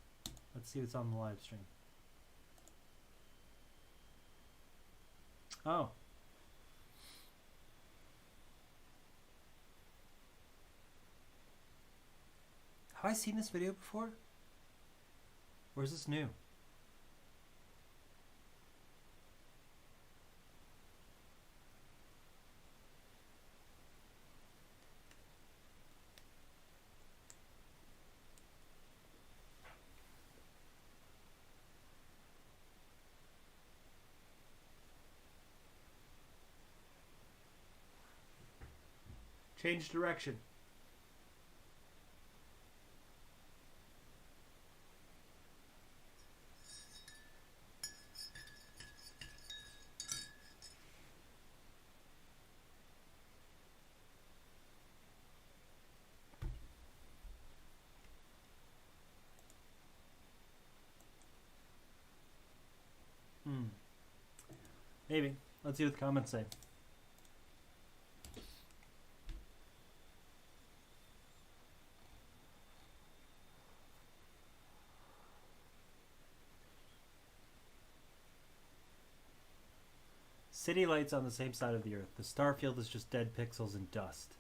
Speaker 2: Let's see what's on the live stream. Oh. Have I seen this video before? Or is this new?
Speaker 1: Change direction. Maybe. Let's see what the comments say. City lights on the same side of the Earth. The star field is just dead pixels and dust.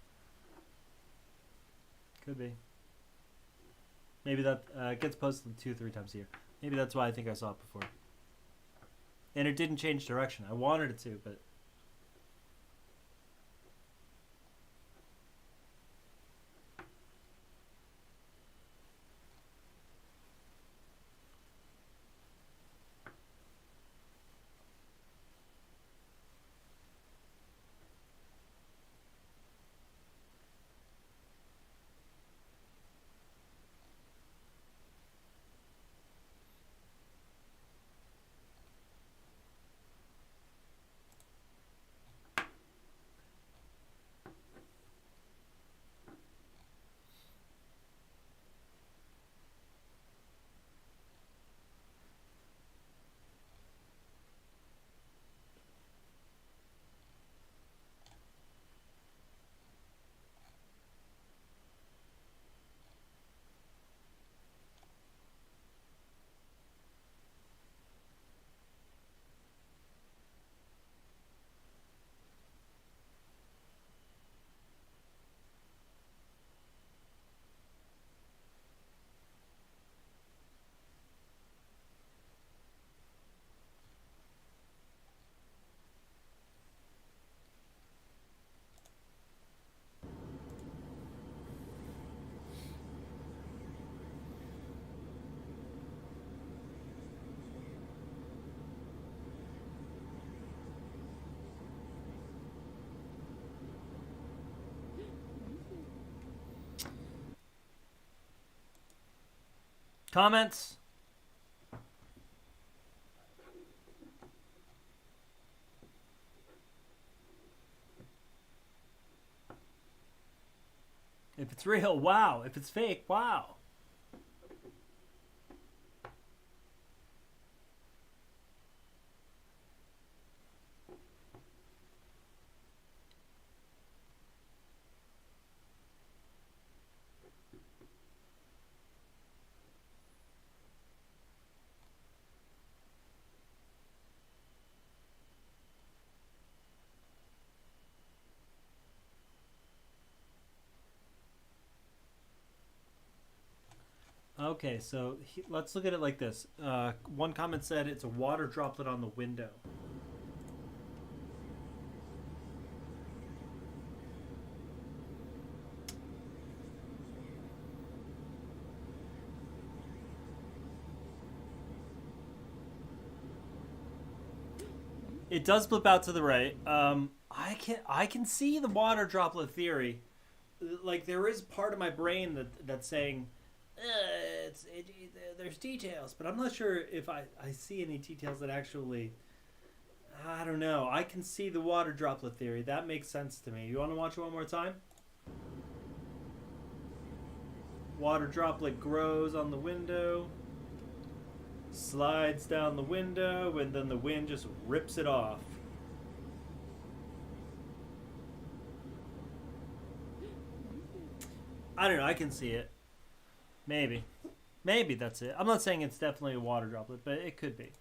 Speaker 1: Could be. Maybe that gets posted 2-3 times a year. Maybe that's why I think I saw it before. And it didn't change direction. I wanted it to, but... Comments? If it's real, wow. If it's fake, wow. Okay, so let's look at it like this. One comment said it's a water droplet on the window. It does blip out to the right. I can see the water droplet theory. Like, there is part of my brain that's saying, there's details, but I'm not sure if I see any details that actually, I don't know. I can see the water droplet theory. That makes sense to me. You want to watch it one more time? Water droplet grows on the window, slides down the window, and then the wind just rips it off. I don't know. I can see it. Maybe. Maybe that's it. I'm not saying it's definitely a water droplet, but it could be.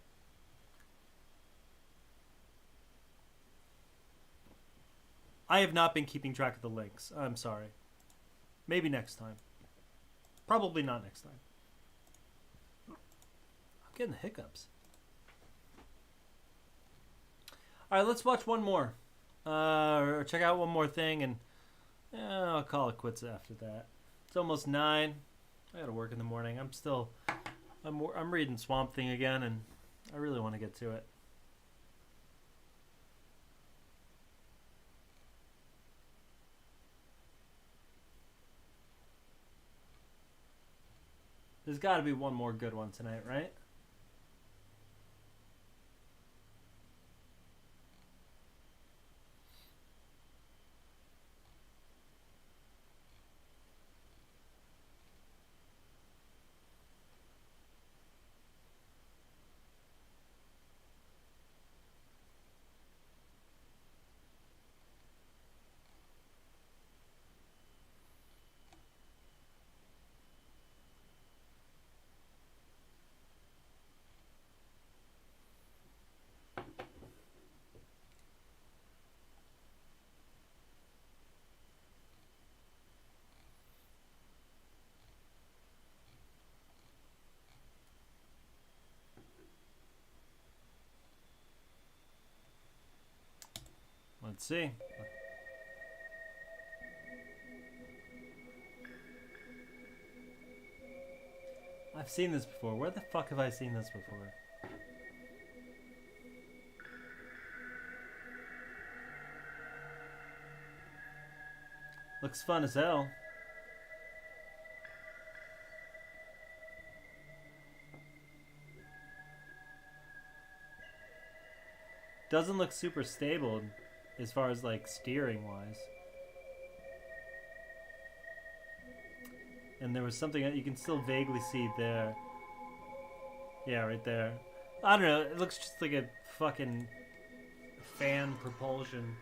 Speaker 1: I have not been keeping track of the links. I'm sorry. Maybe next time. Probably not next time. I'm getting the hiccups. All right, let's watch one more. Or check out one more thing, and I'll call it quits after that. It's almost 9. I gotta work in the morning. I'm reading Swamp Thing again, and I really want to get to it. There's got to be one more good one tonight, right? Let's see. I've seen this before. Where the fuck have I seen this before? Looks fun as hell. Doesn't look super stable as far as like steering wise. And there was something that you can still vaguely see there. Yeah, right there. I don't know. It looks just like a fucking fan propulsion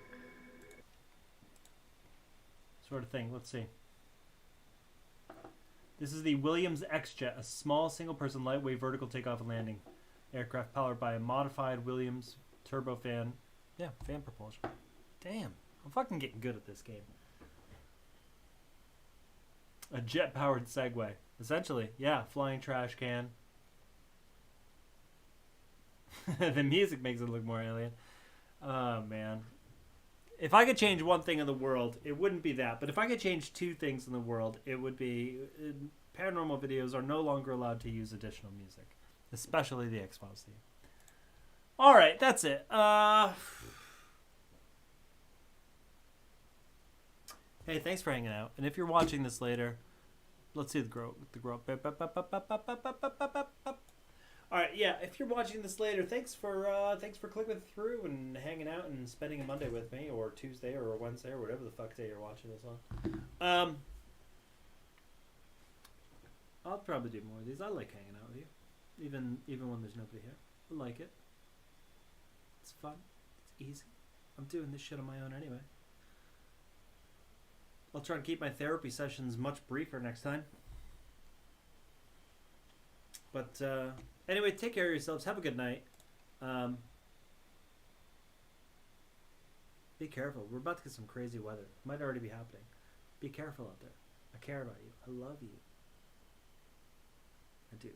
Speaker 1: sort of thing. Let's see. This is the Williams X-Jet, a small single-person lightweight vertical takeoff and landing aircraft powered by a modified Williams turbofan. Yeah, fan propulsion. Damn, I'm fucking getting good at this game. A jet-powered Segway. Essentially, yeah, flying trash can. The music makes it look more alien. Oh, man. If I could change one thing in the world, it wouldn't be that. But if I could change two things in the world, it would be paranormal videos are no longer allowed to use additional music. Especially the X-Files theme. Alright, that's it. Hey, thanks for hanging out. And if you're watching this later, let's see the grow. All right, yeah. If you're watching this later, thanks for clicking through and hanging out and spending a Monday with me, or Tuesday, or a Wednesday, or whatever the fuck day you're watching this on. I'll probably do more of these. I like hanging out with you, even when there's nobody here. I like it. It's fun. It's easy. I'm doing this shit on my own anyway. I'll try to keep my therapy sessions much briefer next time. But anyway, take care of yourselves. Have a good night. Be careful. We're about to get some crazy weather. It might already be happening. Be careful out there. I care about you. I love you. I do.